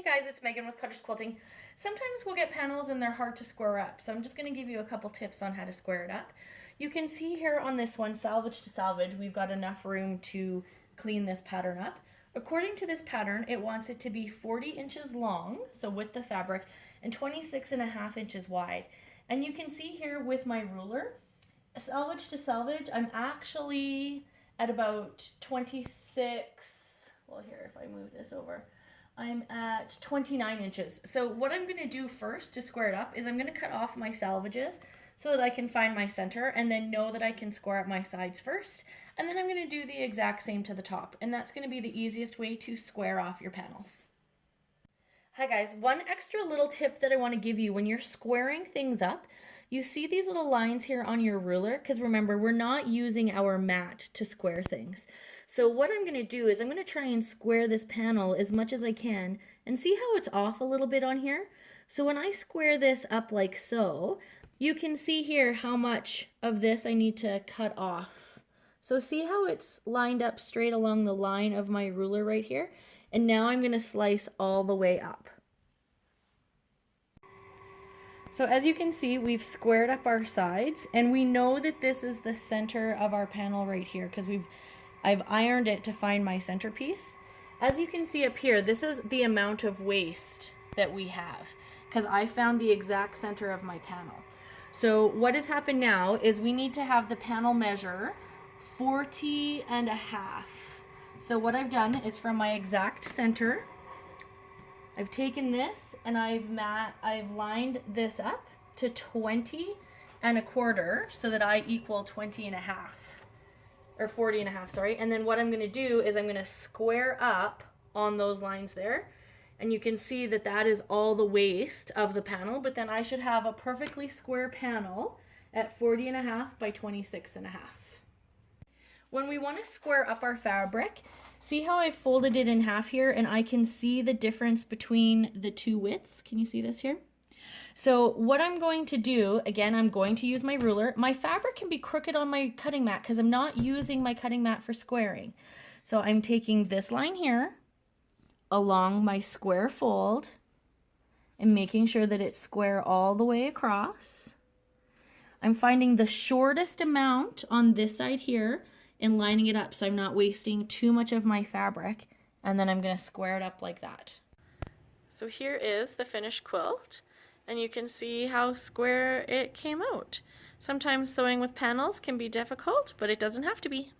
Hey guys, it's Megan with Cottage Quilting. Sometimes we'll get panels and they're hard to square up, so I'm just going to give you a couple tips on how to square it up. You can see here on this one, salvage to salvage, we've got enough room to clean this pattern up. According to this pattern, it wants it to be 40 inches long, so with the fabric, and 26.5 inches wide. And you can see here with my ruler, salvage to salvage, I'm actually at about 26, well here if I move this over, I'm at 29 inches. So what I'm going to do first to square it up is I'm going to cut off my salvages so that I can find my center and then know that I can square up my sides first. And then I'm going to do the exact same to the top. And that's going to be the easiest way to square off your panels. Hi guys, one extra little tip that I want to give you when you're squaring things up. You see these little lines here on your ruler? Because remember, we're not using our mat to square things. So what I'm going to do is I'm going to try and square this panel as much as I can and see how it's off a little bit on here. So when I square this up like so, you can see here how much of this I need to cut off. So see how it's lined up straight along the line of my ruler right here? And now I'm going to slice all the way up. So as you can see, we've squared up our sides and we know that this is the center of our panel right here because I've ironed it to find my centerpiece. As you can see up here, this is the amount of waste that we have because I found the exact center of my panel. So what has happened now is we need to have the panel measure 40.5. So what I've done is from my exact center, I've taken this and I've lined this up to 20.25 so that I equal 20.5 or 40.5, sorry. And then what I'm going to do is I'm going to square up on those lines there. And you can see that that is all the waste of the panel, but then I should have a perfectly square panel at 40.5 by 26.5. When we want to square up our fabric, see how I folded it in half here and I can see the difference between the two widths. Can you see this here? So what I'm going to do, again, I'm going to use my ruler. My fabric can be crooked on my cutting mat because I'm not using my cutting mat for squaring. So I'm taking this line here along my square fold and making sure that it's square all the way across. I'm finding the shortest amount on this side here and lining it up so I'm not wasting too much of my fabric, and then I'm going to square it up like that. So here is the finished quilt, and you can see how square it came out. Sometimes sewing with panels can be difficult, but it doesn't have to be.